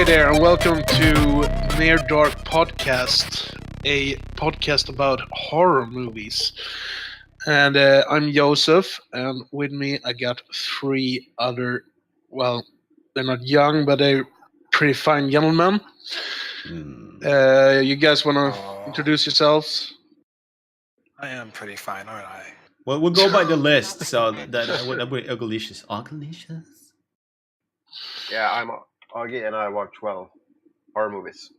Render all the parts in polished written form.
there, and welcome to Near Dark Podcast, a podcast about horror movies. And I'm Josef, and with me I got three other, well, they're not young, but they're pretty fine gentlemen. You guys want to introduce yourselves? I am pretty fine, aren't I? Well, we'll go by the list, so that would be Ugalicious. Ugalicious? Yeah, I'm Ogge and I watch, horror movies.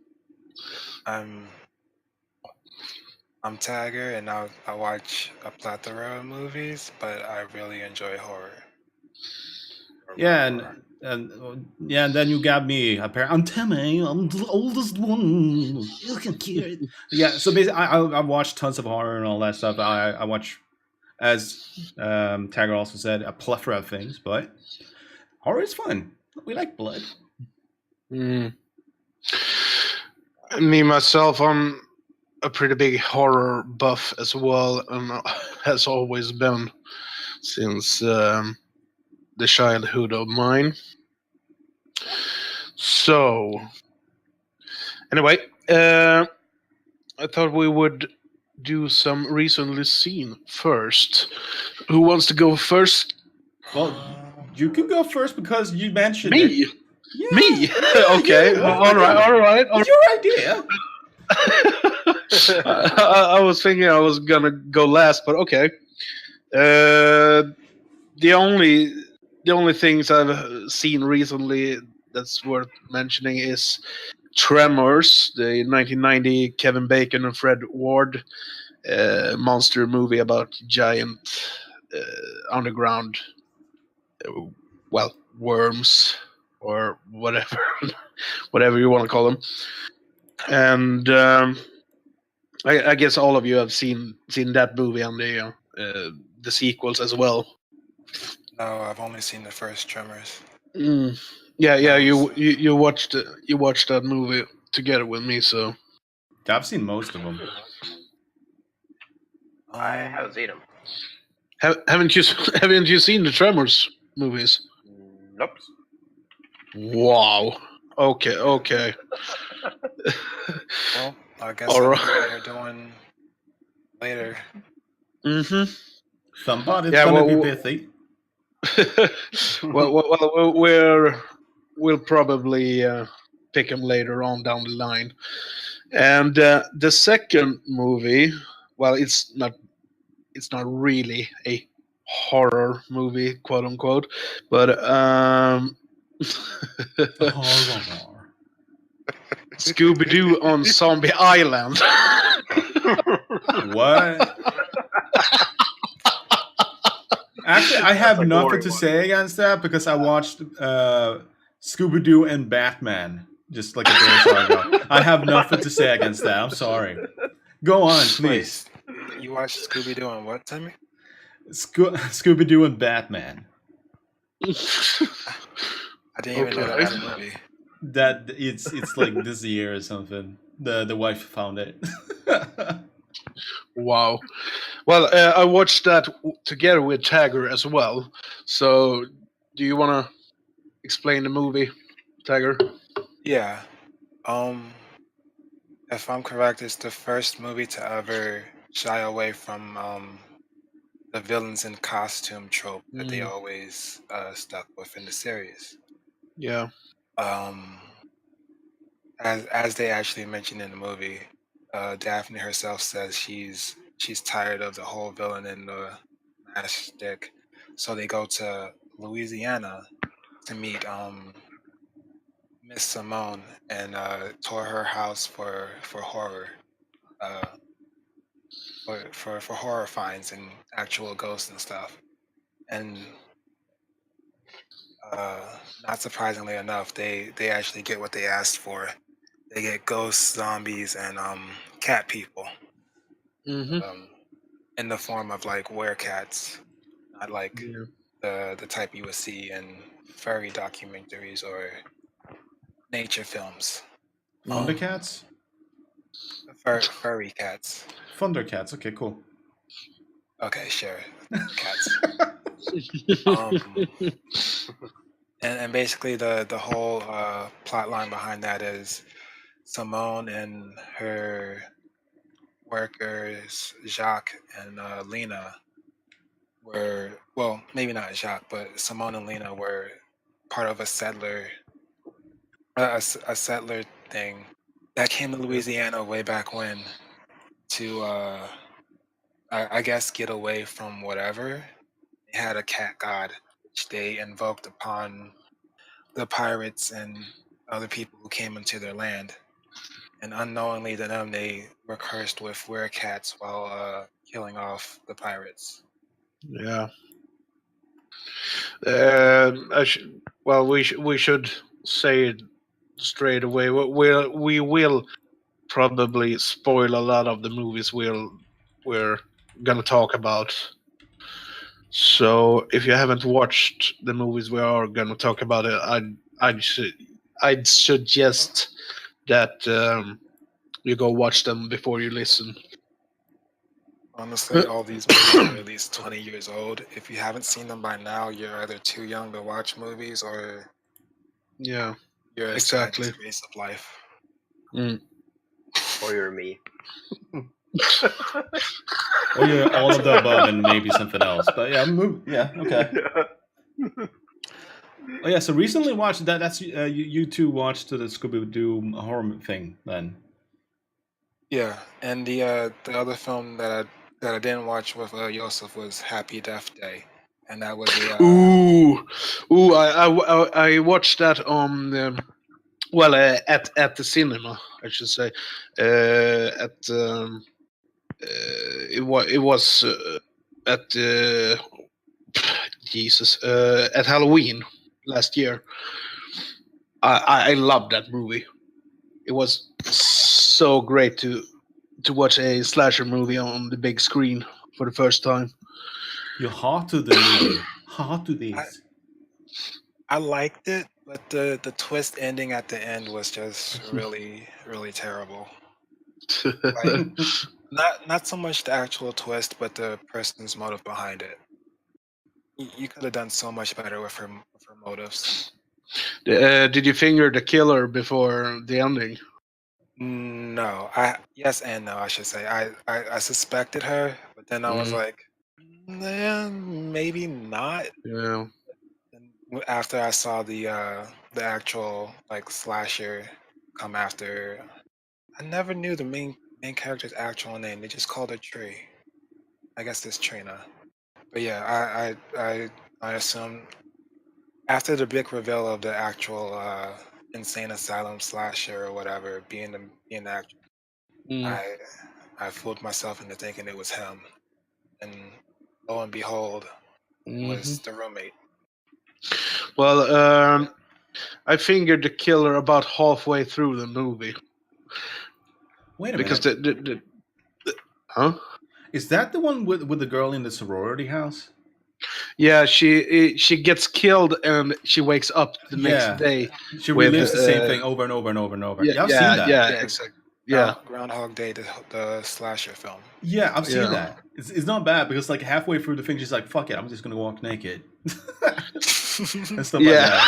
I'm Tagger and I watch a plethora of movies, but I really enjoy horror. Yeah, and then you got me. Apparently, I'm Timmy. I'm the oldest one. You can hear it. Yeah, so basically, I watch tons of horror and all that stuff. I watch, as Tagger also said, a plethora of things, but horror is fun. We like blood. Me myself, I'm a pretty big horror buff as well, and has always been since the childhood of mine. So, anyway, I thought we would do some recently seen first. Who wants to go first? Well, you can go first because you mentioned Me? it. Yeah, Me? Yeah, Okay, yeah. all right. It's your idea. I was thinking I was gonna go last, but okay. The only things I've seen recently that's worth mentioning is Tremors, the 1990 Kevin Bacon and Fred Ward monster movie about giant underground, worms or whatever, whatever you want to call them. And I guess all of you have seen that movie and the sequels as well. No, I've only seen the first Tremors. Yeah. You watched that movie together with me, so I've seen most of them. I haven't seen them. haven't you seen the Tremors movies? Nope. Wow. Okay. Well, I guess All that's right. what we're doing later. Mm-hmm. Somebody's Yeah, gonna well, be busy. We'll probably pick them later on down the line. And the second movie, well, it's not really a horror movie, quote unquote, but Horror. Scooby Doo on Zombie Island. What? Actually, I have That's a nothing gory to one. say against that because I watched Scooby Doo and Batman just like a day or so ago. I have nothing to say against that. I'm sorry. Go on, please. Wait, you watched Scooby Doo and what, Timmy? Scooby Doo and Batman. I didn't even know that was a movie. That it's like this year or something. The wife found it. Wow. Well, I watched that together with Tagger as well. So, do you want to explain the movie, Tagger? Yeah. If I'm correct, it's the first movie to ever shy away from the villains in costume trope that they always stuck with in the series. Yeah. As they actually mentioned in the movie, Daphne herself says she's tired of the whole villain in the mask stick, so they go to Louisiana to meet Miss Simone and tour her house for horror, for horror finds and actual ghosts and stuff. And not surprisingly enough, they actually get what they asked for. They get ghosts, zombies, and cat people. Mm-hmm. In the form of like werecats, not like the type you would see in furry documentaries or nature films. Thundercats? Furry cats. Thundercats. Okay, cool. Okay, sure. Cats. And basically the whole plot line behind that is Simone and her workers, Jacques and Lena, were, well, maybe not Jacques, but Simone and Lena were part of a settler thing that came to Louisiana way back when to I guess get away from whatever. They had a cat god which they invoked upon the pirates and other people who came into their land. And unknowingly to them, they were cursed with werecats while killing off the pirates. Yeah. Well, we should say it straight away. We will probably spoil a lot of the movies we're gonna talk about. So if you haven't watched the movies we are gonna talk about, I'd suggest that you go watch them before you listen. Honestly, all these movies are at least 20 years old. If you haven't seen them by now, you're either too young to watch movies or Yeah, you're a exactly. sad disgrace of life. Or you're me. Or you're all of the above and maybe something else. But yeah, okay. Oh yeah, so recently watched that. That's you two watched the Scooby Doo horror thing then. Yeah, and the other film that I didn't watch with Josef was Happy Death Day, and that was a I watched that on at the cinema, I should say. It was at Jesus at Halloween last year. I loved that movie. It was so great to watch a slasher movie on the big screen for the first time. You're hot to the movie. Hot to this. I liked it, but the twist ending at the end was just really, really terrible. Like, not so much the actual twist, but the person's motive behind it. You could have done so much better with her motives. Did you finger the killer before the ending? No, yes and no, I should say. I suspected her, but then I was like, maybe not. Yeah. And after I saw the actual like slasher come after, I never knew the main character's actual name. They just called her Tree. I guess it's Trina. But yeah, I assume after the big reveal of the actual insane asylum slasher or whatever being the actor, I fooled myself into thinking it was him, and lo and behold, it was the roommate. Well, I fingered the killer about halfway through the movie. Wait a because minute. Huh? Is that the one with the girl in the sorority house? Yeah, she gets killed and she wakes up the next day. She relives the same thing over and over and over and over. Yeah, I've seen that. Yeah, exactly. Yeah, Groundhog Day, the slasher film. Yeah, I've seen that. It's not bad because like halfway through the thing, she's like, "Fuck it, I'm just gonna walk naked," and stuff like that.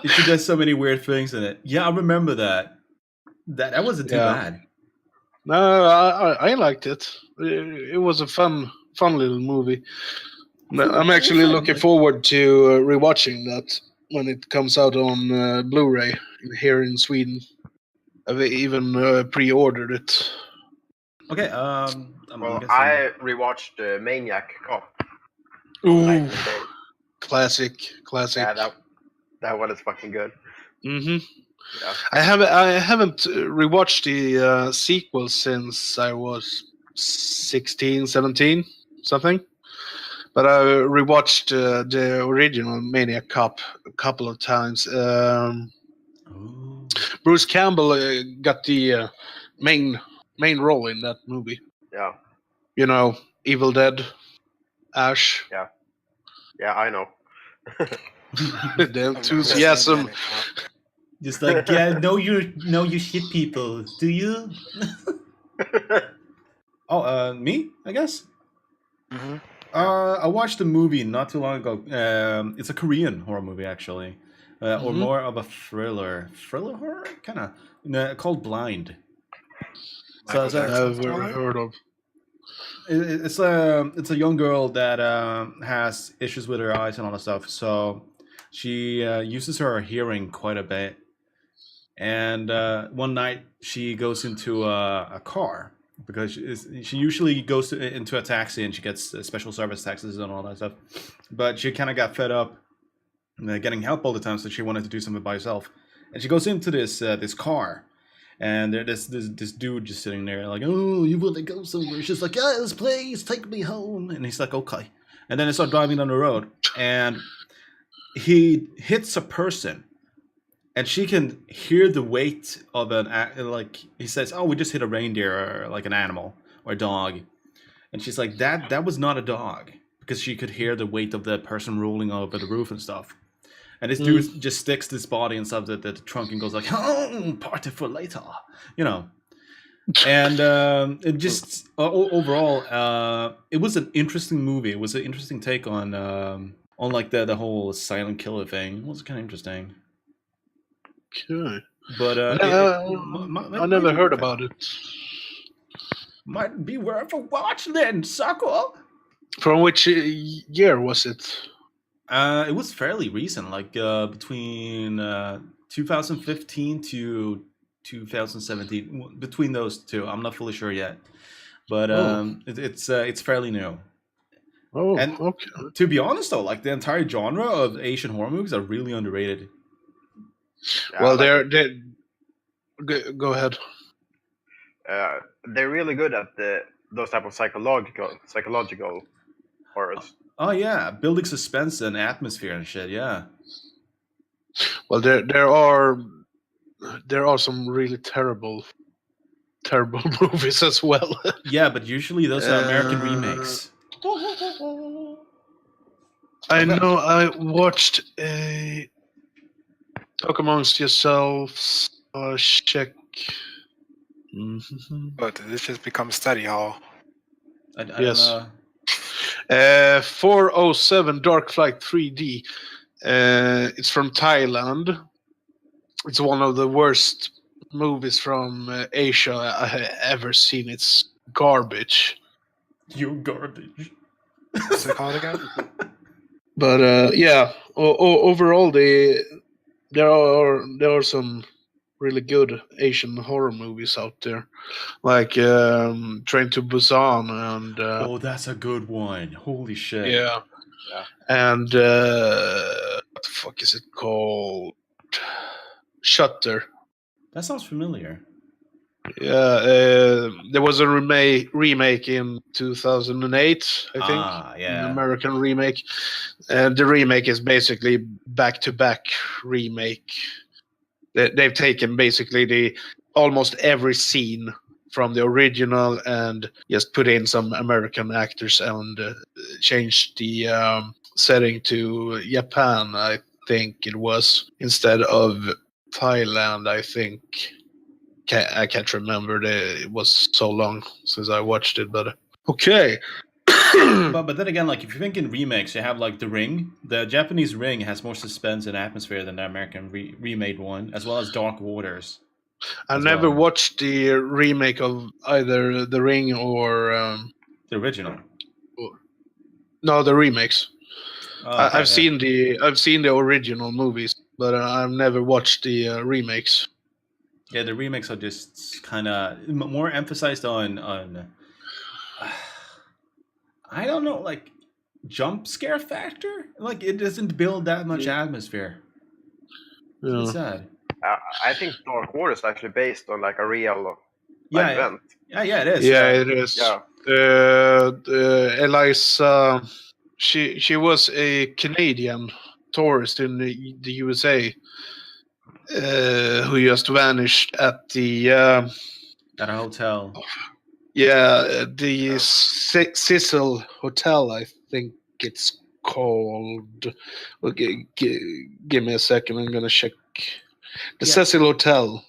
She does so many weird things in it. Yeah, I remember that. That wasn't too bad. No, I liked it. It was a fun little movie. I'm actually looking forward to rewatching that when it comes out on Blu-ray here in Sweden. I've even pre-ordered it. Okay. Well, I rewatched Maniac Cop. Ooh, classic. Yeah, that one is fucking good. Mm-hmm. Yeah. I haven't rewatched the sequel since I was 16, 17, something. But I rewatched the original Maniac Cop a couple of times. Bruce Campbell got the main role in that movie. Yeah. You know, Evil Dead, Ash. Yeah. Yeah, I know. The enthusiasm. Just like, yeah, know you shit people, do you? Oh, me, I guess. Mm-hmm. I watched a movie not too long ago. It's a Korean horror movie, actually, or more of a thriller horror, kind of, called Blind. So Michael Jackson. Never heard of. it's a young girl that has issues with her eyes and all that stuff. So she uses her hearing quite a bit. And one night she goes into a car because she usually goes into a taxi and she gets special service taxis and all that stuff. But she kind of got fed up getting help all the time, so she wanted to do something by herself. And she goes into this car, and there's this dude just sitting there like, "Oh, you want to go somewhere?" She's like, "Yes, please take me home." And he's like, "Okay." And then they start driving down the road, and he hits a person. And she can hear the weight of like he says, "Oh, we just hit a reindeer or like an animal or a dog," and she's like, "That was not a dog," because she could hear the weight of the person rolling over the roof and stuff. And this dude just sticks this body inside the trunk and goes like, "Oh, party for later," you know. And it just overall, it was an interesting movie. It was an interesting take on like the whole silent killer thing. It was kind of interesting. Okay. But I never heard about it. Might be worth a watch then, sucker. From which year was it? It was fairly recent, like between 2015 to 2017. Between those two, I'm not fully sure yet, but it's fairly new. Oh, and okay. To be honest, though, like the entire genre of Asian horror movies are really underrated. Yeah, Well, they're go ahead. They're really good at those type of psychological horrors. Oh yeah, building suspense and atmosphere and shit. Yeah. Well, there are some really terrible movies as well. Yeah, but usually those are American remakes. I know. I watched a Talk Amongst Yourselves. Check. But this just becomes study hall. I Yes. don't know. 407 Dark Flight 3D. It's from Thailand. It's one of the worst movies from Asia I have ever seen. It's garbage. You garbage. What's it called again? But yeah, overall, there are some really good Asian horror movies out there, like Train to Busan and Oh, that's a good one. Holy shit. yeah, and what the fuck is it called? Shutter. That sounds familiar. Yeah, there was a remake in 2008, I think. Yeah. An American remake. And the remake is basically back-to-back remake. They've taken basically almost every scene from the original and just put in some American actors and changed the setting to Japan, I think it was, instead of Thailand, I think. I can't remember. It was so long since I watched it, but okay. But then again, like if you're thinking remakes, you have like The Ring. The Japanese Ring has more suspense and atmosphere than the American remade one, as well as Dark Waters. I never watched the remake of either The Ring or the original. No, the remakes. Oh, okay, I've seen the original movies, but I've never watched the remakes. Yeah, the remakes are just kind of more emphasized on I don't know, like jump scare factor. Like it doesn't build that much atmosphere. Yeah. It's sad. I think Dark Water is actually based on like a real event. Yeah, it is. Yeah, it is. Yeah. Eliza, she was a Canadian tourist in the USA. Who just vanished at the at a hotel. Yeah, the Cecil Hotel, I think it's called. Okay, give me a second. I'm gonna check. The Cecil Hotel.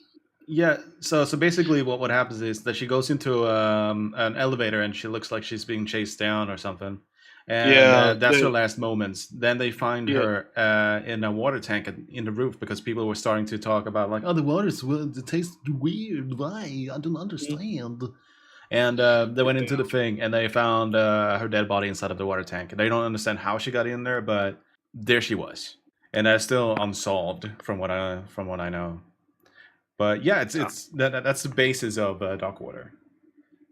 Yeah. So basically, what happens is that she goes into an elevator and she looks like she's being chased down or something, and Yeah, that's her last moments. Then they find yeah. her in a water tank in the roof because people were starting to talk about like, oh, the water's it tastes weird. Why? I don't understand. And they went into the thing and they found her dead body inside of the water tank. They don't understand how she got in there, but there she was, and that's still unsolved from what I know. But yeah, it's that's the basis of Darkwater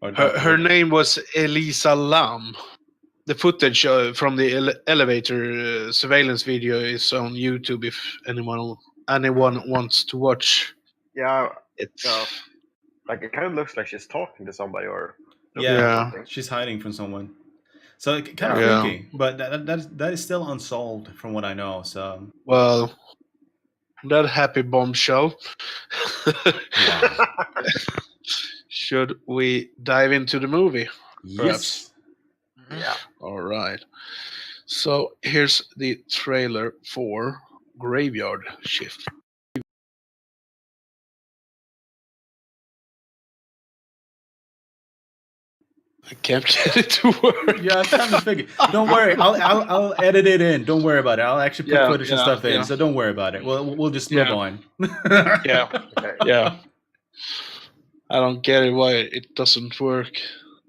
or Her Darkwater. name was Elisa Lam. The footage from the elevator surveillance video is on YouTube if anyone wants to watch Yeah, it. like it kind of looks like she's talking to somebody or looking Yeah, at Yeah. something. she's hiding from someone. So kind of Yeah. freaky, but that is still unsolved from what I know. So Well, that happy bombshell. wow. Should we dive into the movie? Yes. Yeah. All right. So here's the trailer for Graveyard Shift. I can't get it to work. Yeah, I'm trying to figure. Don't worry, I'll edit it in. Don't worry about it. I'll actually put footage and stuff in, so don't worry about it. We'll just move on. Yeah. Okay. Yeah. I don't get it why it doesn't work.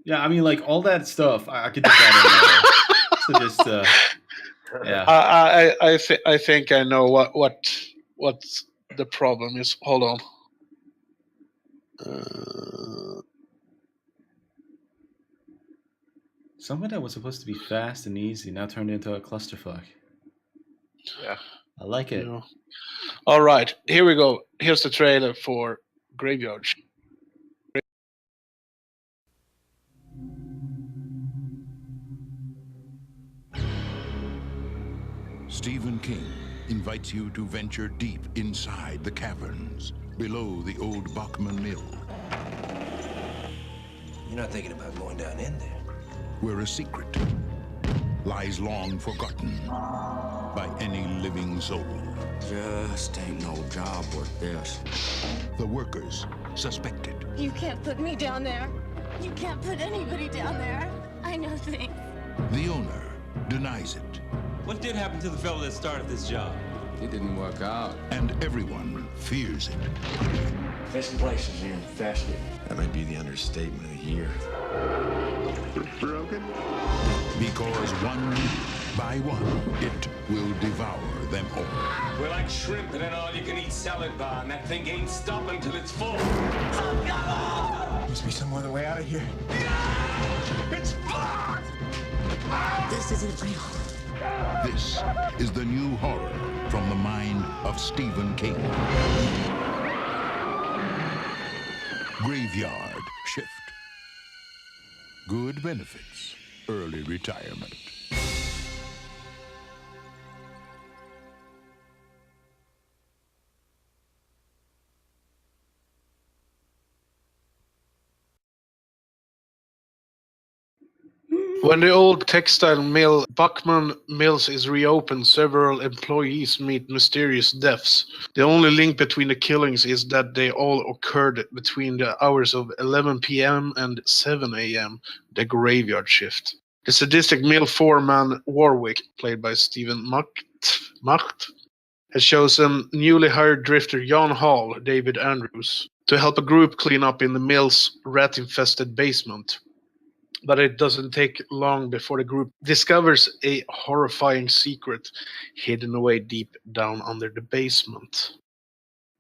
Yeah, I mean, like all that stuff, I could just add in there. So just yeah. I think I know what the problem is. Hold on. Something that was supposed to be fast and easy now turned into a clusterfuck. Yeah. I like it. Yeah. All right, here we go. Here's the trailer for Graveyard. Stephen King invites you to venture deep inside the caverns below the old Bachman Mill, You're not thinking about going down in there. where a secret lies long forgotten by any living soul. Just ain't no job worth this. The workers suspected. You can't put me down there. You can't put anybody down there. I know things. The owner denies it, What did happen to the fellow that started this job? It didn't work out. and everyone fears it. This place is infested. That might be the understatement of the year. Broken? Because one by one, it will devour them all. We're like shrimp in an all-you-can-eat salad bar, and that thing ain't stopping till it's full. Must be some other way out of here. It's blood! This isn't real. This is the new horror from the mind of Stephen King. Graveyard Shift. Good benefits, early retirement. When the old textile mill Buckman Mills is reopened, several employees meet mysterious deaths. The only link between the killings is that they all occurred between the hours of 11 p.m. and 7 a.m., the graveyard shift. The sadistic mill foreman Warwick, played by Stephen Macht, has chosen newly hired drifter Jan Hall, David Andrews, to help a group clean up in the mill's rat-infested basement. But it doesn't take long before the group discovers a horrifying secret hidden away deep down under the basement.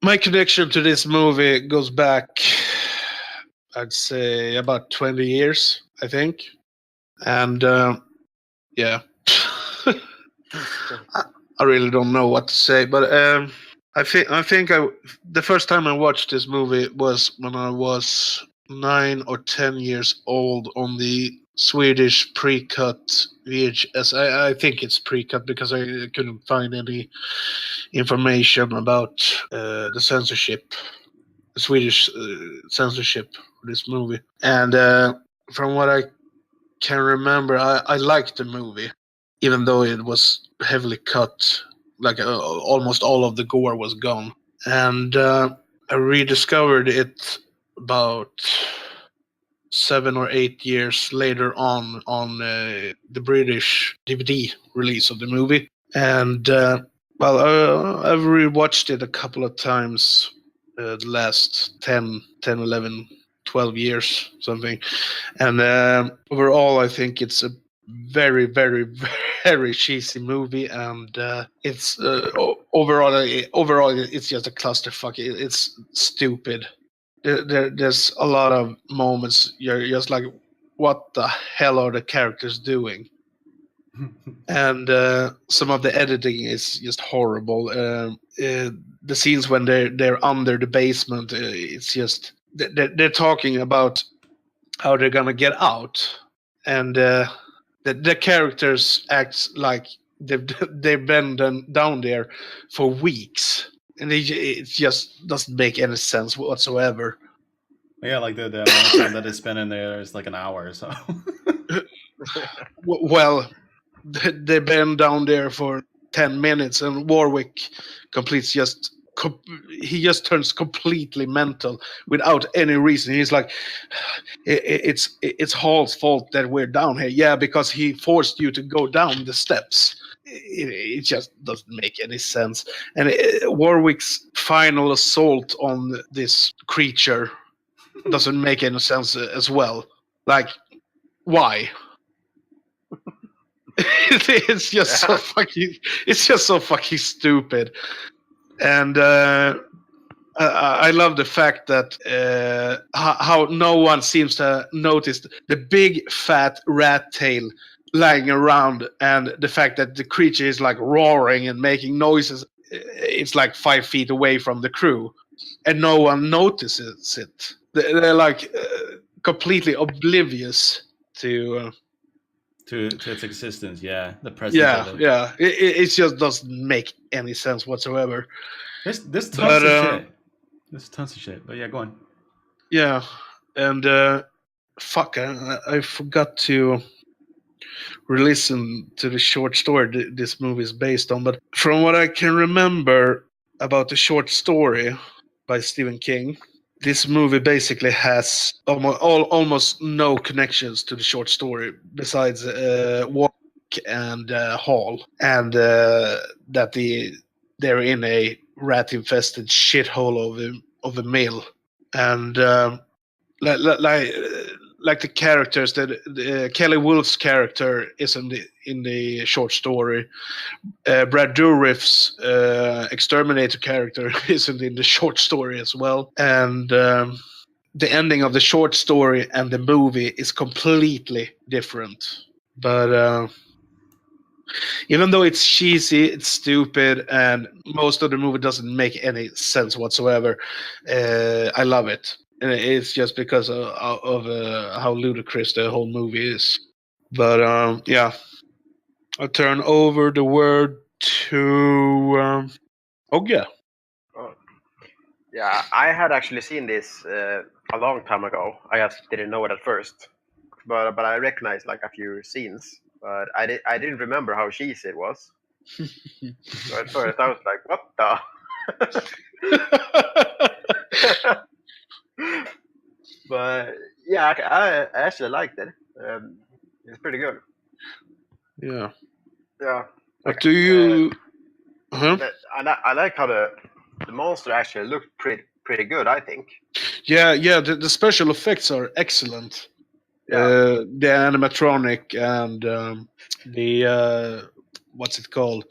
My connection to this movie goes back, I'd say, about 20 years, I think. And yeah, I really don't know what to say, but I think the first time I watched this movie was when I was 9 or 10 years old on the Swedish pre-cut VHS. I think it's pre-cut because I couldn't find any information about the censorship, the Swedish censorship for this movie. And from what I can remember, I liked the movie, even though it was heavily cut. Like almost all of the gore was gone. And I rediscovered it about 7 or 8 years later on the British DVD release of the movie. And I've rewatched it a couple of times the last 10, 11, 12 years, something. And overall, I think it's a very, very, very cheesy movie, and it's overall, it's just a clusterfuck. It's stupid. There's a lot of moments you're just like, what the hell are the characters doing? And some of the editing is just horrible. The scenes when they're under the basement, it's just they're talking about how they're gonna get out, and the characters act like they've been down there for weeks, and it just doesn't make any sense whatsoever. Yeah, like the amount of time that they spend in there is like an hour or so. Well, they've been down there for 10 minutes, and Warwick completes he just turns completely mental without any reason. He's like, it's Hall's fault that we're down here. Yeah, because he forced you to go down the steps. It just doesn't make any sense. And Warwick's final assault on this creature doesn't make any sense as well. Like, why? It's just so fucking. It's just so fucking stupid. And I love the fact that how no one seems to notice the big fat rat tail lying around, and the fact that the creature is like roaring and making noises. It's like 5 feet away from the crew, and no one notices it. They're like completely oblivious to its existence. Yeah, the presence of it. Yeah. It just doesn't make any sense whatsoever. There's tons of shit. There's tons of shit. But yeah, go on. Yeah, and fuck, I forgot to re-listen to the short story this movie is based on. But from what I can remember about the short story by Stephen King, this movie basically has almost no connections to the short story besides Warwick and Hall, and that they're in a rat-infested shithole of a mill, and like the characters that Kelly Wolf's character is in the short story. Brad Dourif's exterminator character isn't in the short story as well, and the ending of the short story and the movie is completely different. But even though it's cheesy, it's stupid, and most of the movie doesn't make any sense whatsoever, I love it. And it's just because of how ludicrous the whole movie is. But yeah, I'll turn over the word to Ogge. Oh. Yeah, I had actually seen this a long time ago. I just didn't know it at first, but I recognized like a few scenes. But I didn't remember how cheesy it was. So at first I was like, "What the?" But yeah, I actually liked it. It's pretty good. Yeah. Yeah. But do you? I like how the monster actually looked pretty good. I think. Yeah. The special effects are excellent. Yeah. The animatronic and the what's it called?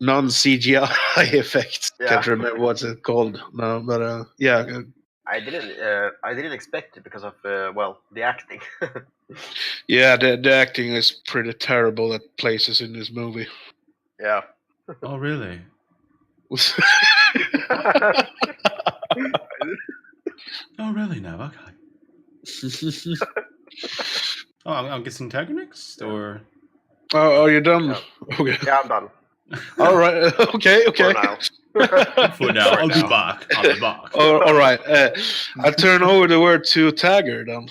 Non-CGI effects. Yeah. Can't remember what's it called now, but yeah. I didn't expect it because of the acting. Yeah, the acting is pretty terrible at places in this movie. Yeah. Oh really? Oh really? Now okay. Oh, I'm guessing Tiger next, or? Oh, are you done? Yeah. Okay. Yeah, I'm done. All right. Okay. For now. For now, I'll be back. All right. I'll turn over the word to Tagger then.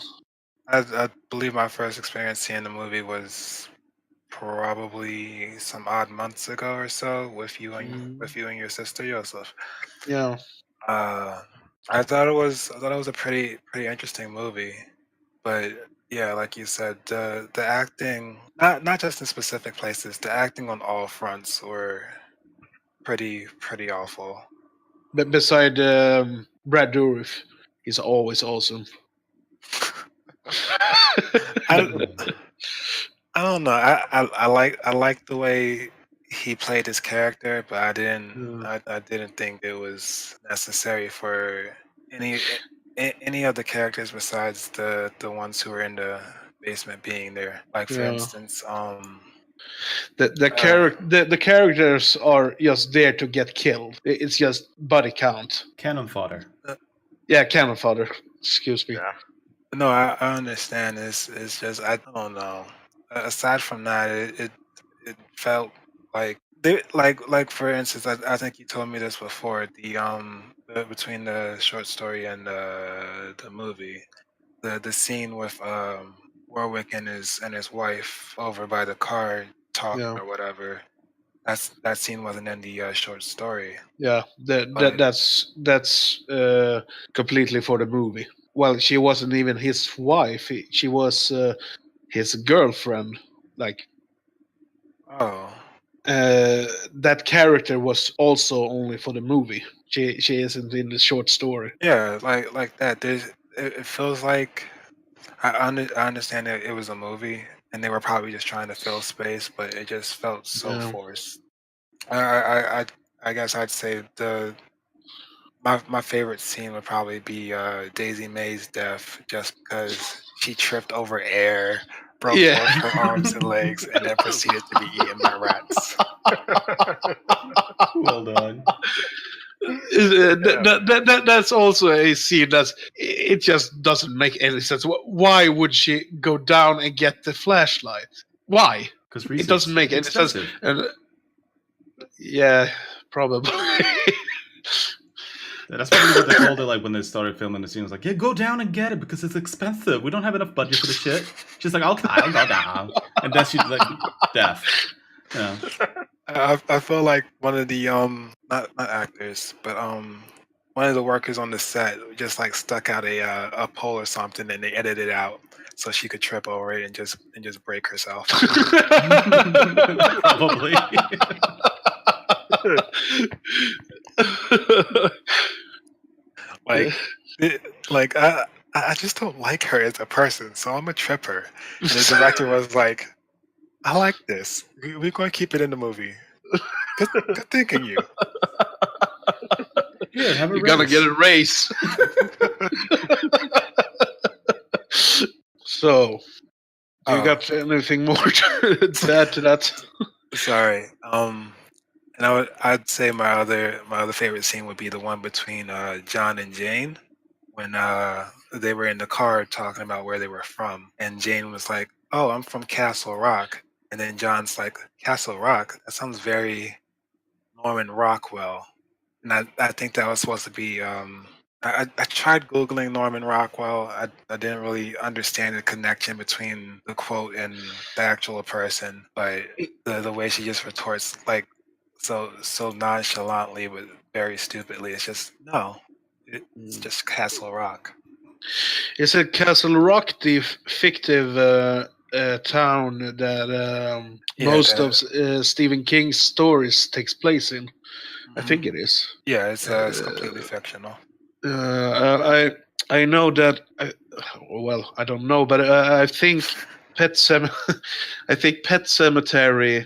I believe my first experience seeing the movie was probably some odd months ago or so with you and your sister Josef. Yeah. I thought it was a pretty interesting movie, but yeah, like you said, the acting, not just in specific places, the acting on all fronts were pretty awful. But beside Brad Dourif, he's always awesome. I I don't know. I like the way he played his character, but I didn't think it was necessary for any any of the characters besides the ones who were in the basement being there. Like for Yeah. instance, The characters are just there to get killed. It's just body count. Cannon fodder. Yeah, cannon fodder. Excuse me. Yeah. no, I understand. It's just I don't know. Aside from that, it felt like like for instance, I think you told me this before. Between the short story and the movie, the scene with Warwick and his wife over by the car talking Yeah. or whatever. That scene wasn't in the short story. Yeah, But- that's completely for the movie. Well, she wasn't even his wife. She was his girlfriend. Like Oh, that character was also only for the movie. She isn't in the short story. yeah, like that. It feels like I understand that it was a movie and they were probably just trying to fill space, but it just felt so Yeah. forced. I guess I'd say my favorite scene would probably be Daisy May's death, just because she tripped over air, broke both her arms and legs, and then proceeded to be eaten by rats. Well done. That's also a scene it just doesn't make any sense. Why would she go down and get the flashlight? Why? Because It doesn't make any sense. And, yeah, probably. That's probably what they told her, like, when they started filming the scene. It was like, yeah, go down and get it because it's expensive. We don't have enough budget for the shit. She's like, okay, I'll go down. And then she's like, deaf. Yeah. I feel like one of the not actors, but one of the workers on the set just like stuck out a pole or something, and they edited it out so she could trip over it and just break herself. Probably. like I just don't like her as a person, so I'm a tripper. And the director was like, I like this. We're going to keep it in the movie. Good thinking, you. Here, have a You're race. gonna get a race. So, do you got anything more to add to that? Sorry. And I'd say my other favorite scene would be the one between John and Jane when they were in the car talking about where they were from, and Jane was like, "Oh, I'm from Castle Rock," and then John's like, "Castle Rock? That sounds very Norman Rockwell." And I think that was supposed to be. I tried Googling Norman Rockwell. I didn't really understand the connection between the quote and the actual person, but the way she just retorts like so nonchalantly but very stupidly, it's just no. It's just Castle Rock. Is it Castle Rock the fictive town that most of Stephen King's stories takes place in? I think it is. Yeah, it's completely fictional. I know that. Well, I don't know, but I think Pet Sematary,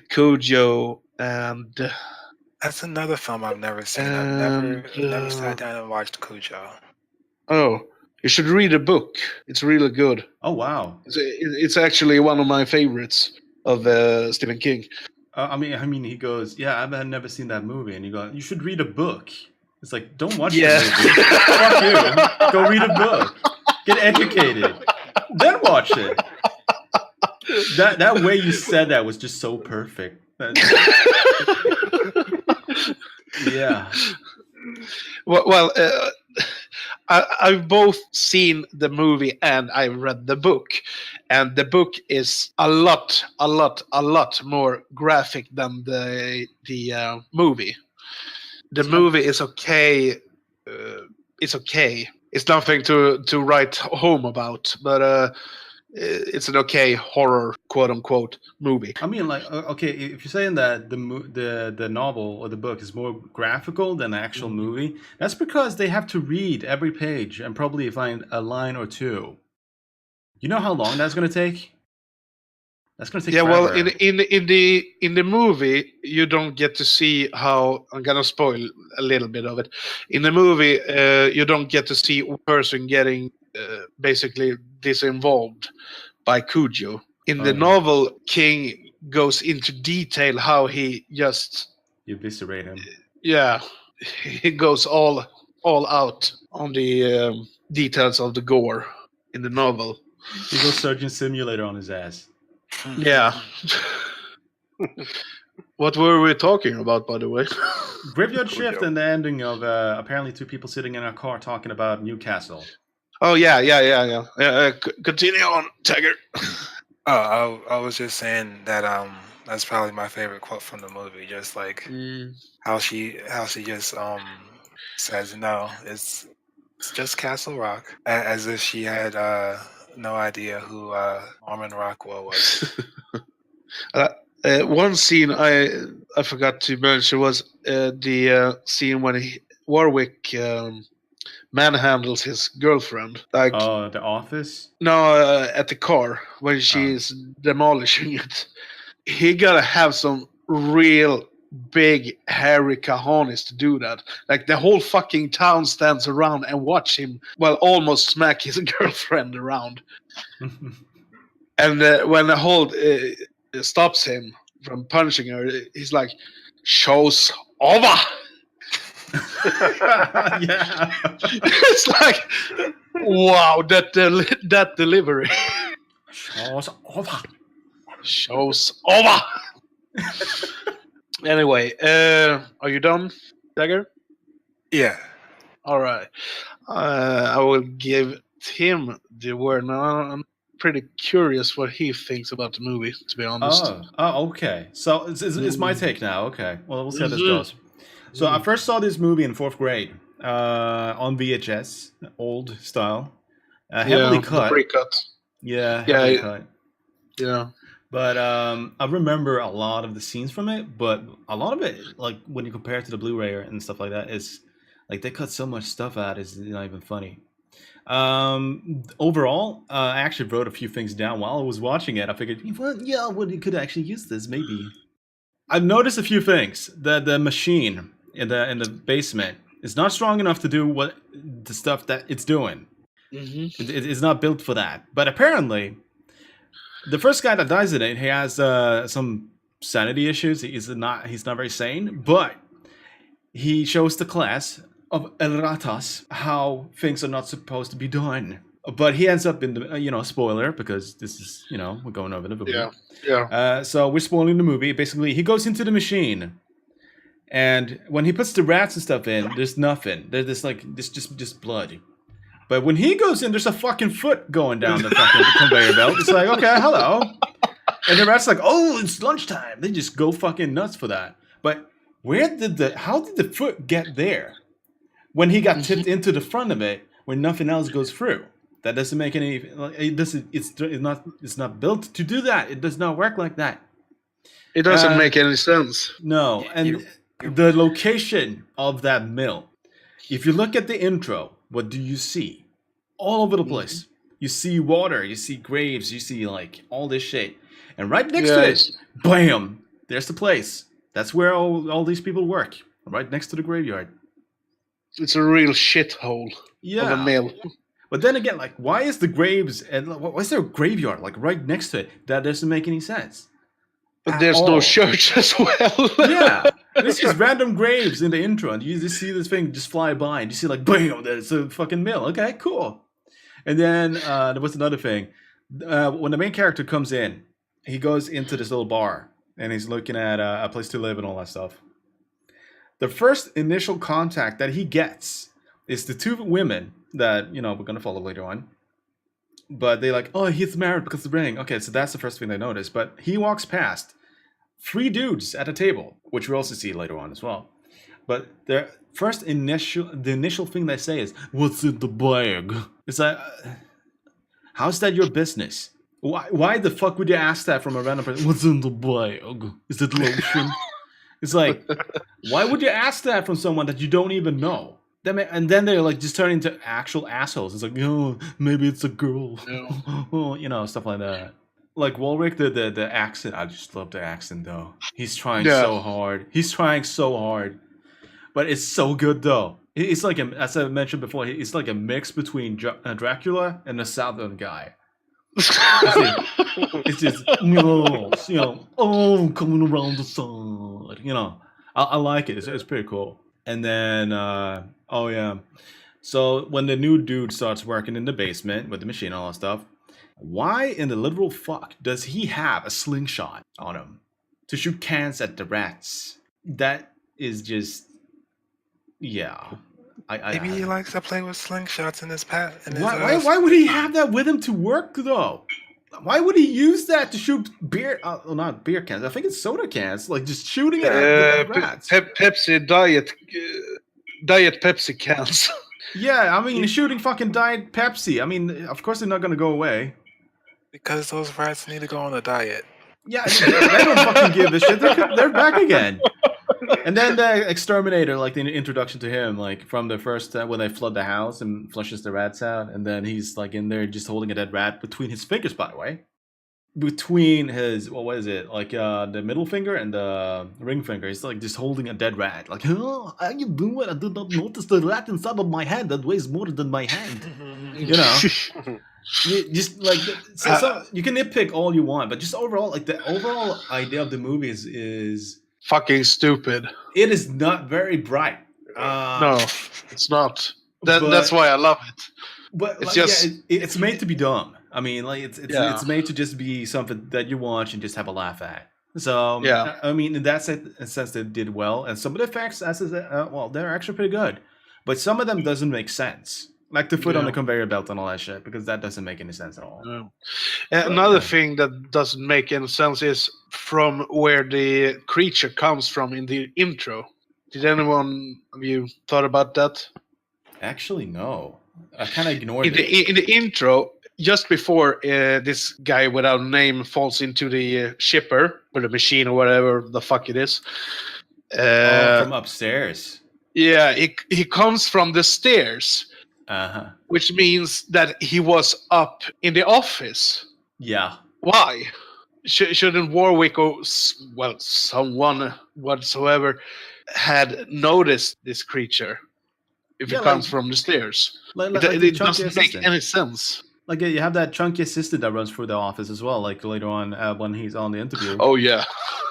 Cujo, and that's another film I've never seen. I've never sat down and watched Cujo. Oh, you should read a book. It's really good. Oh wow! It's actually one of my favorites of Stephen King. I mean, he goes, yeah, I've never seen that movie, and you go, you should read a book. It's like, don't watch the movie. Fuck you. Go read a book. Get educated. Then watch it. That way you said that was just so perfect. Yeah. Well, I've both seen the movie and I read the book, and the book is a lot more graphic than the movie. The movie is okay. it's okay. It's nothing to write home about, but it's an okay horror, quote unquote, movie. I mean, like, okay, if you're saying that the novel or the book is more graphical than the actual movie, that's because they have to read every page and probably find a line or two. You know how long that's going to take? That's going to take forever. Well, in the movie, you don't get to see how. I'm gonna spoil a little bit of it. In the movie, you don't get to see a person getting basically disinvolved by Cujo. In the novel, King goes into detail how he just eviscerate him. Yeah, he goes all out on the details of the gore in the novel. He goes Surgeon Simulator on his ass. Yeah. What were we talking about, by the way? Graveyard Shift and the ending of apparently two people sitting in a car talking about Newcastle. Oh, yeah. Continue on, Tiger. Oh, I was just saying that that's probably my favorite quote from the movie. Just like how she just says no, it's just Castle Rock, as if she had no idea who Norman Rockwell was. One scene I forgot to mention was the scene when Warwick manhandles his girlfriend. Like, the office? No, at the car when she's demolishing it. He gotta have some real big hairy cojones to do that. Like, the whole fucking town stands around and watch him, well, almost smack his girlfriend around. And when the whole stops him from punching her, he's like, "Show's over." Yeah. It's like, wow, that delivery. Show's over. Show's over. Anyway, are you done, Dagger? Yeah. All right. I will give Tim the word now. I'm pretty curious what he thinks about the movie, to be honest. Oh, okay. So it's my take now. Okay. Well, we'll see how this goes. So I first saw this movie in 4th grade on VHS, old style, heavily cut. Pre-cut. Yeah, heavily cut. Yeah. But I remember a lot of the scenes from it, but a lot of it, like when you compare it to the Blu-ray and stuff like that, is like they cut so much stuff out, it's not even funny. Overall, I actually wrote a few things down while I was watching it. I figured, well, you could actually use this, maybe. I noticed a few things. The machine in the basement is not strong enough to do what the stuff that it's doing. Mm-hmm. It's not built for that. But apparently, the first guy that dies in it, he has some sanity issues. He's not very sane, but he shows the class of El Ratas how things are not supposed to be done. But he ends up in the, spoiler, because this is, we're going over the movie. Yeah. So we're spoiling the movie. Basically, he goes into the machine, and when he puts the rats and stuff in, there's nothing. There's just blood. But when he goes in, there's a fucking foot going down the fucking conveyor belt. It's like, okay, hello. And the rat's like, oh, it's lunchtime. They just go fucking nuts for that. But how did the foot get there? When he got tipped into the front of it, when nothing else goes through. That doesn't make any. It's not built to do that. It does not work like that. It doesn't make any sense. No, and the location of that mill. If you look at the intro, what do you see? All over the place. You see water. You see graves. You see like all this shit. And right next to it, bam! There's the place. That's where all these people work. Right next to the graveyard. It's a real shithole of a mill. But then again, like, why is the graves and why is there a graveyard like right next to it? That doesn't make any sense. But there's no church as well. Yeah, there's just random graves in the intro, and you just see this thing just fly by, and you see like, bam, there's a fucking mill. Okay, cool. And then there was another thing. When the main character comes in, he goes into this little bar, and he's looking at a place to live and all that stuff. The first initial contact that he gets is the two women that, we're going to follow later on. But they're like, oh, he's married because of the ring. Okay, so that's the first thing they notice. But he walks past 3 dudes at a table, which we also see later on as well. But the initial thing they say is, "What's in the bag?" It's like, how's that your business? Why the fuck would you ask that from a random person? What's in the bag? Is it lotion? It's like, why would you ask that from someone that you don't even know? And then they're like just turn into actual assholes. It's like, oh, maybe it's a girl, stuff like that. Like Walrick, the accent. I just love the accent though. He's trying so hard. But it's so good though. It's like as I mentioned before, it's like a mix between Dracula and a Southern guy. It's just coming around the sun. I like it. It's pretty cool. And then so when the new dude starts working in the basement with the machine and all that stuff, why in the literal fuck does he have a slingshot on him to shoot cans at the rats? That is just Maybe he likes to play with slingshots in his past. Why would he have that with him to work though? Why would he use that to shoot beer? Not beer cans. I think it's soda cans. Like just shooting it at the rats. Pepsi diet Pepsi cans. Yeah, I mean shooting fucking diet Pepsi. I mean, of course they're not gonna go away. Because those rats need to go on a diet. Yeah, they don't fucking give a shit. They're back again. And then the exterminator, like the introduction to him, like from the first when they flood the house and flushes the rats out, and then he's like in there just holding a dead rat between his fingers, by the way, between his what is it, like the middle finger and the ring finger. He's like just holding a dead rat, like, oh, how you doing? I did not notice the rat inside of my hand that weighs more than my hand. You just like so you can nitpick all you want, but just overall, like the overall idea of the movie is fucking stupid. It is not very bright. No, it's not. That's why I love it. But it's like, just it's made to be dumb. I mean, like it's made to just be something that you watch and just have a laugh at. So I mean, in that sense, they did well, and some of the effects, they're actually pretty good. But some of them doesn't make sense. Like the foot on the conveyor belt and all that shit, because that doesn't make any sense at all. Another thing that doesn't make any sense is from where the creature comes from in the intro. Did anyone of you thought about that? Actually, no. I kind of ignored it. In the intro, just before this guy without a name falls into the shipper, or the machine, or whatever the fuck it is. From upstairs. Yeah, he comes from the stairs. Which means that he was up in the office. Yeah. Why? Shouldn't Warwick or someone whatsoever had noticed this creature if it comes from the stairs? It doesn't make any sense. Like you have that chunky assistant that runs through the office as well. Like later on when he's on the interview. Oh yeah.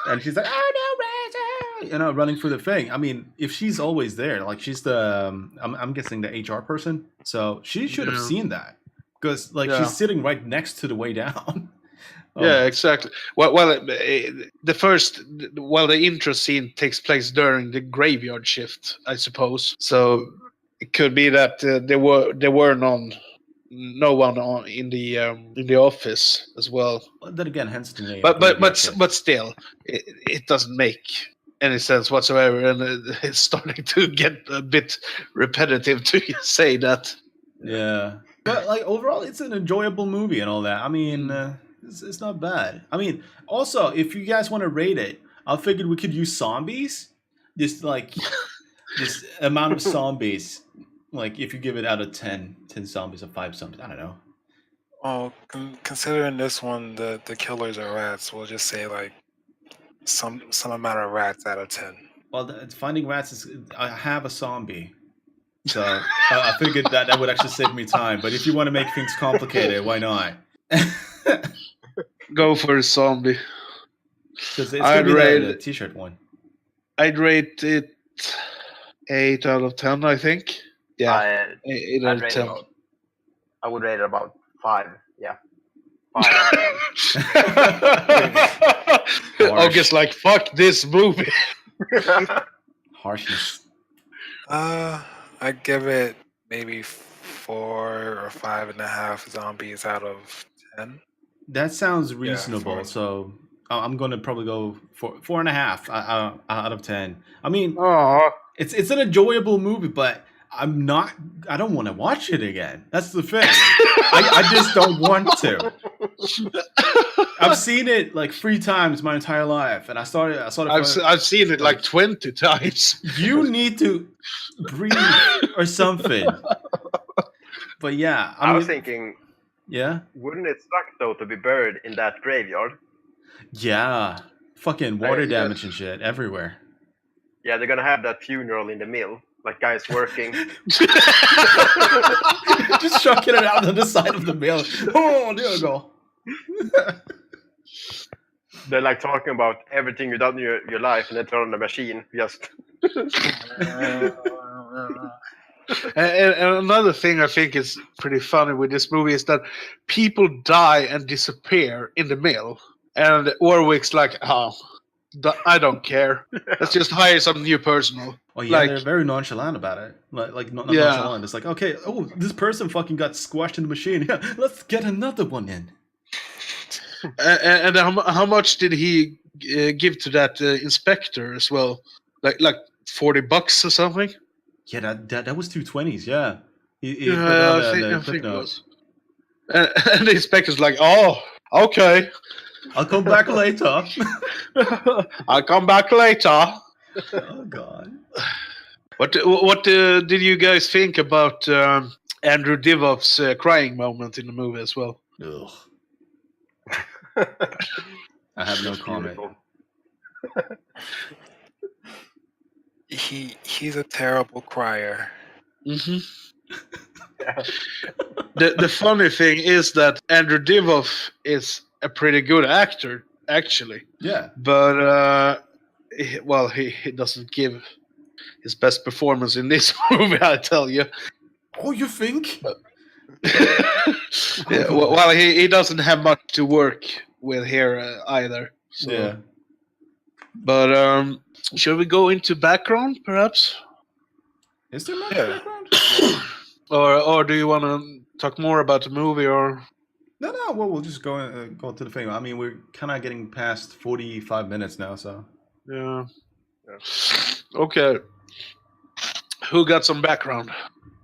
And she's like, "Oh no, Razor!" Running through the thing. I mean, if she's always there, like she's the, I'm guessing the HR person, so she should have seen that because she's sitting right next to the way down. Yeah, exactly. Well, the intro scene takes place during the graveyard shift, I suppose. So it could be that there were no one in the office as well. Then again, hence the name. But still, it doesn't make any sense whatsoever, and it's starting to get a bit repetitive to say that. Yeah, but like overall, it's an enjoyable movie and all that. I mean, it's not bad. I mean, also, if you guys want to rate it, I figured we could use zombies. Just like this amount of zombies. Like if you give it out of 10 zombies or 5 zombies, I don't know. Oh, considering this one, the killers are rats, we'll just say like some amount of rats out of 10. Well, finding rats is I have a zombie, so I figured that would actually save me time. But if you want to make things complicated, why not? Go for a zombie. Because it's gonna be the t-shirt one. I'd rate it 8 out of 10, I think. Yeah, 8 out of 10. I would rate it about 5. Yeah. 5 out of 10. August like, fuck this movie. Harshness. I give it maybe 4 or 5.5 zombies out of 10. That sounds reasonable. So I'm gonna probably go for 4.5 out of 10. I mean, Oh, it's an enjoyable movie, but I don't want to watch it again. That's the thing. I just don't want to. I've seen it like 3 times my entire life, and I started. I've seen it like 20 times. You need to breathe or something. But yeah, I was thinking, yeah, wouldn't it suck though to be buried in that graveyard? yeah, fucking water Yeah. damage and shit everywhere. Yeah, they're gonna have that funeral in the mill, like guys working. Just chucking it out on the side of the mill. Oh, there you go. They're like talking about everything you've done in your life, and then turn on the machine. Just And another thing I think is pretty funny with this movie is that people die and disappear in the mill, and Warwick's like, "Oh, I don't care. Let's just hire some new personnel." Oh yeah, Like- they're very nonchalant about it. Like not Yeah. nonchalant. It's like, okay, oh, this person fucking got squashed in the machine. Yeah, let's get another one in. And how much did he give to that inspector as well? Like $40 or something? Yeah, that was 220s. Yeah, he put Yeah, down I think it footnotes. was. And the inspector's like, "Oh, okay, I'll come back later. I'll come back later." Oh god. What did you guys think about Andrew Divoff's crying moment in the movie as well? Ugh. I have no comment. beautiful. He's a terrible crier. Mm-hmm. The funny thing is that Andrew Divoff is a pretty good actor, actually. Yeah. But he doesn't give his best performance in this movie, I tell you. Oh, you think? Yeah, well, he doesn't have much to work with here either. So. Yeah. But should we go into background, perhaps, Is there much Yeah. background? or do you want to talk more about the movie? Or No. Well, we'll just go to the thing. I mean, we're kind of getting past 45 minutes now, so. yeah, okay. Who got some background?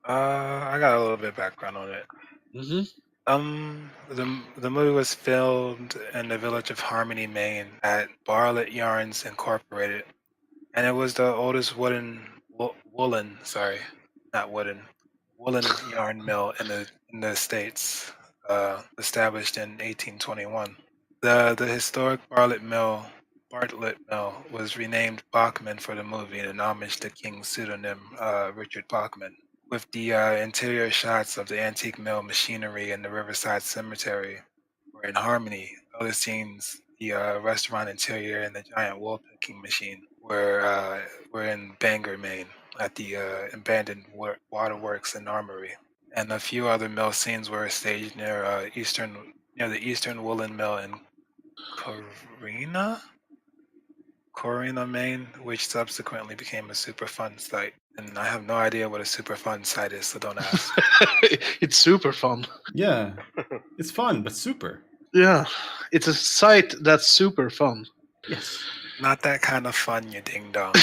I got a little bit of background on it. Mm-hmm. The movie was filmed in the village of Harmony, Maine, at Bartlett Yarns Incorporated, and it was the oldest woolen yarn mill in the states, established in 1821. The historic Bartlett Mill was renamed Bachman for the movie in homage to King's pseudonym Richard Bachman. With the interior shots of the antique mill machinery and the Riverside Cemetery were in harmony. Other scenes, the restaurant interior and the giant wool picking machine were in Bangor, Maine, at the abandoned waterworks and armory. And a few other mill scenes were staged near the Eastern Woolen Mill in Corina, Maine, which subsequently became a Superfund site. And I have no idea what a Superfund site is, so don't ask. It's super fun. Yeah. It's fun, but super. Yeah, it's a site that's super fun. Yes. Not that kind of fun, you ding dong.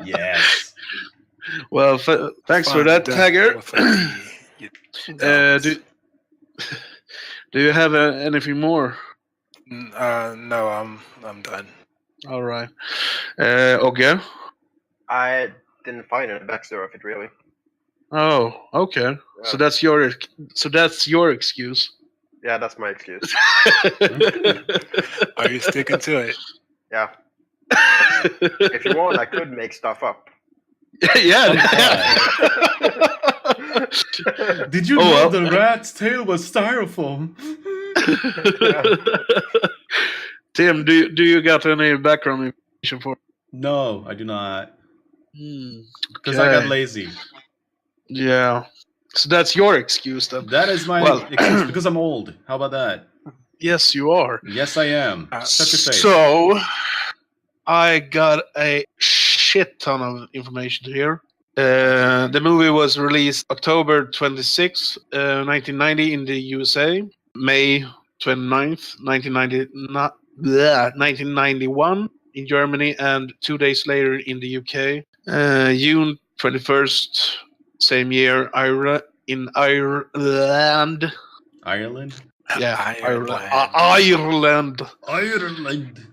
Yes. Well, thanks for Fun that, done Tagger. with a D, you dunce. Do you have anything more? No, I'm done. All right. Ogge? I didn't find any backstory of it really. Oh, okay. So that's your excuse. Yeah, that's my excuse. Are you sticking to it? Yeah. If you want, I could make stuff up. Yeah. Did you know the rat's tail was styrofoam? Tim, do you got any background information for? No, I do not. Because Okay. I got lazy. Yeah. So that's your excuse then. That is my excuse, because I'm old. How about that? Yes, you are. Yes, I am. Shut your face. So, I got a shit ton of information here. The movie was released October 26, 1990 in the USA. May 29th, 1991 in Germany, and 2 days later in the UK. June 21st, same year, in Ireland. Ireland? Yeah, Ireland. Ireland. Ireland.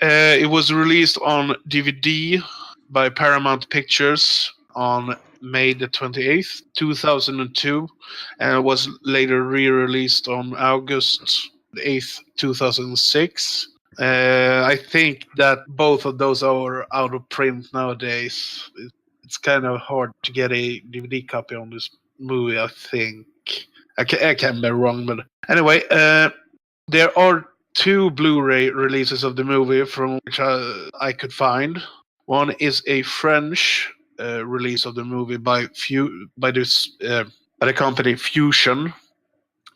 It was released on DVD by Paramount Pictures on May the 28th, 2002, and was later re-released on August 8th, 2006. I think that both of those are out of print nowadays. It's kind of hard to get a DVD copy on this movie, I think. I can be wrong, but anyway, there are 2 Blu-ray releases of the movie from which I could find. One is a French release of the movie by the company Fusion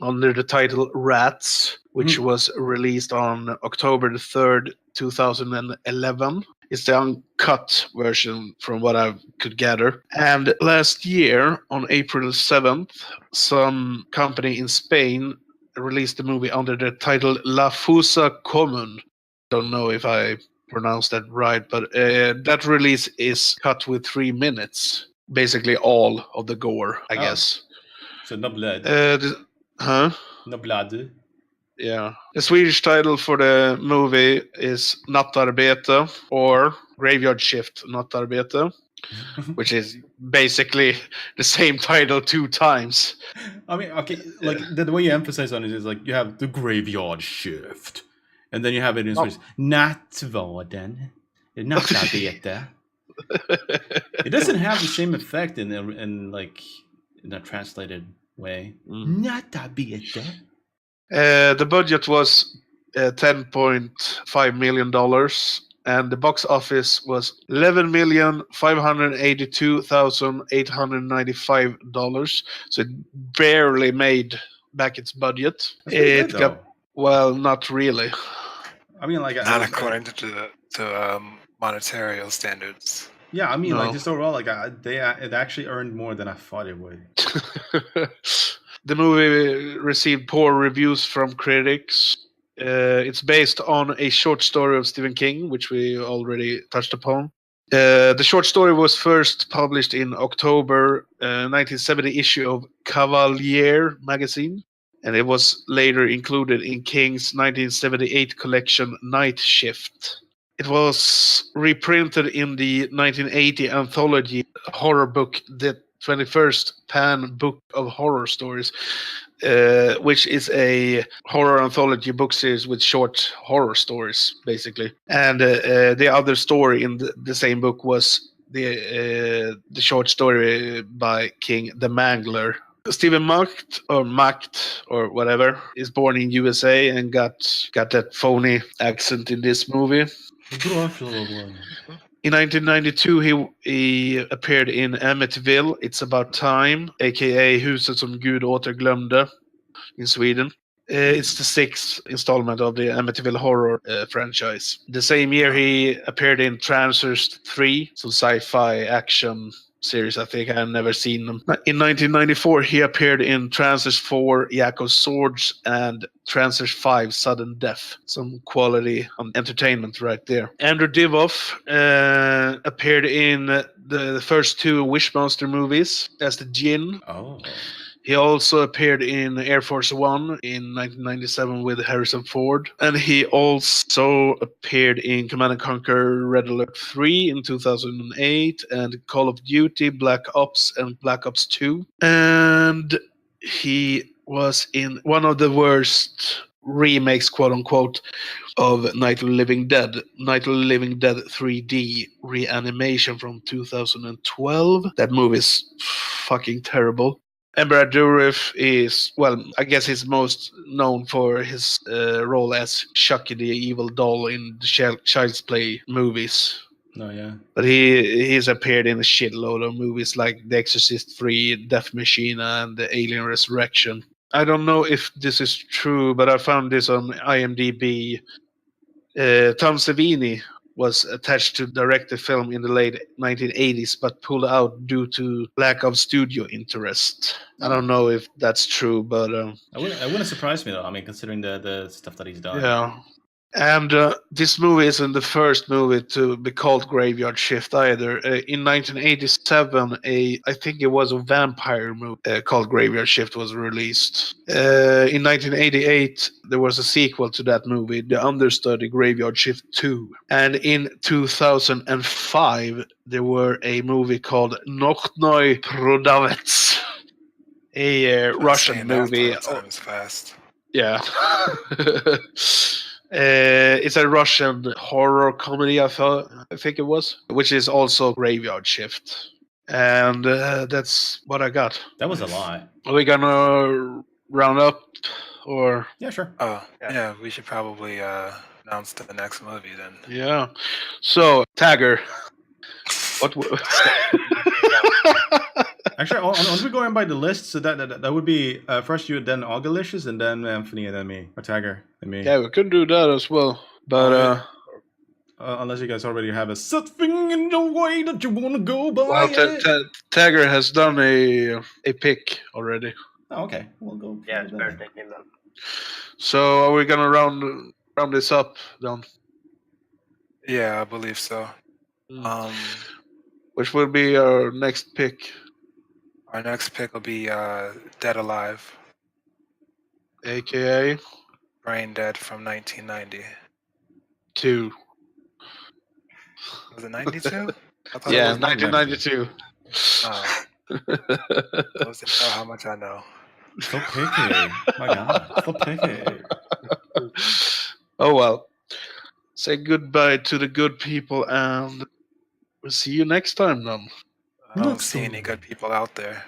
under the title Rats, which was released on October the 3rd, 2011. It's the uncut version from what I could gather. And last year, on April 7th, some company in Spain released the movie under the title La Fosa Común. Don't know if I pronounced that right, but that release is cut with 3 minutes. Basically all of the gore, I guess. So no blood. No blood. Yeah. The Swedish title for the movie is Nattarbete, or Graveyard Shift Nattarbete, which is basically the same title 2 times. I mean, okay, like the way you emphasize on it is like you have the Graveyard Shift, and then you have it in Swedish, Nattvarden, Nattarbete. It doesn't have the same effect in a translated way. Nattarbete. The budget was $10.5 million, and the box office was $11,582,895. So it barely made back its budget. It got not really. I mean, like not according to monetary standards. Yeah, I mean, like just overall, like it actually earned more than I thought it would. The movie received poor reviews from critics. It's based on a short story of Stephen King, which we already touched upon. The short story was first published in October 1970 issue of Cavalier magazine, and it was later included in King's 1978 collection Night Shift. It was reprinted in the 1980 anthology horror book, The 21st Pan Book of Horror Stories, which is a horror anthology book series with short horror stories, basically. And the other story in the same book was the short story by King, The Mangler. Stephen Macht or whatever is born in USA and got that phony accent in this movie. In 1992, he appeared in Amityville, It's About Time, a.k.a. Huset som Gud återglömde in Sweden. It's the 6th installment of the Amityville horror franchise. The same year, he appeared in Trancers 3, some sci-fi action series. I think I've never seen them. In 1994, he appeared in Trancers 4, Yakkov's Swords, and Trancers 5, Sudden Death. Some quality entertainment right there. Andrew Divoff appeared in the first 2 Wishmaster movies as the Djinn. Oh. He also appeared in Air Force One in 1997 with Harrison Ford. And he also appeared in Command & Conquer Red Alert 3 in 2008 and Call of Duty, Black Ops, and Black Ops 2. And he was in one of the worst remakes, quote-unquote, of Night of the Living Dead. Night of the Living Dead 3D Reanimation from 2012. That movie is fucking terrible. And Brad Dourif is, well, I guess he's most known for his role as Chucky the Evil Doll in the Child's Play movies. Oh, yeah. But he's appeared in a shitload of movies like The Exorcist 3, Death Machine, and The Alien Resurrection. I don't know if this is true, but I found this on IMDb. Tom Savini was attached to direct the film in the late 1980s, but pulled out due to lack of studio interest. I don't know if that's true, but it wouldn't surprise me though. I mean, considering the stuff that he's done. yeah. And this movie isn't the first movie to be called Graveyard Shift either. In 1987, I think it was a vampire movie called Graveyard Shift was released. In 1988, there was a sequel to that movie, The Understudy Graveyard Shift 2. And in 2005, there were a movie called Nochnoi Prodavets, a Russian movie. Time is fast. Yeah. It's a Russian horror comedy, I think it was, which is also Graveyard Shift. And that's what I got. That was a lot. Are we gonna round up, or? Yeah, sure. Oh, yeah, we should probably announce the next movie then. Yeah. So, Tagger. What? Actually, on we going by the list, so that would be first you, then Augalicious, and then Anthony, and then me, or Tagger, and me. Yeah, we could do that as well, but unless you guys already have a set thing in the way that you want to go by. Well, Tagger has done a pick already. Oh, okay, we'll go. Yeah, it's better taking them. So, are we gonna round this up then? Yeah, I believe so. Which will be our next pick? Our next pick will be Dead Alive. AKA? Brain Dead from 1990. 2. Was it 92? Yeah, 1992. Oh. Goes to show how much I know. So picky. My God, so picky. Oh well. Say goodbye to the good people, and we'll see you next time then. I don't see any good people out there.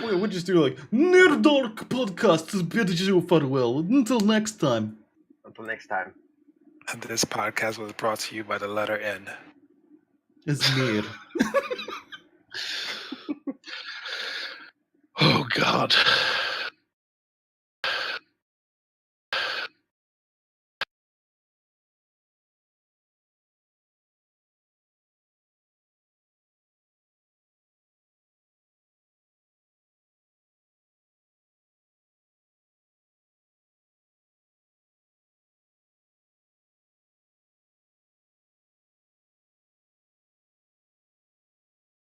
We'll just do like Near Dark Podcast to bid you farewell. Until next time. Until next time. And this podcast was brought to you by the letter N. It's near. Oh God.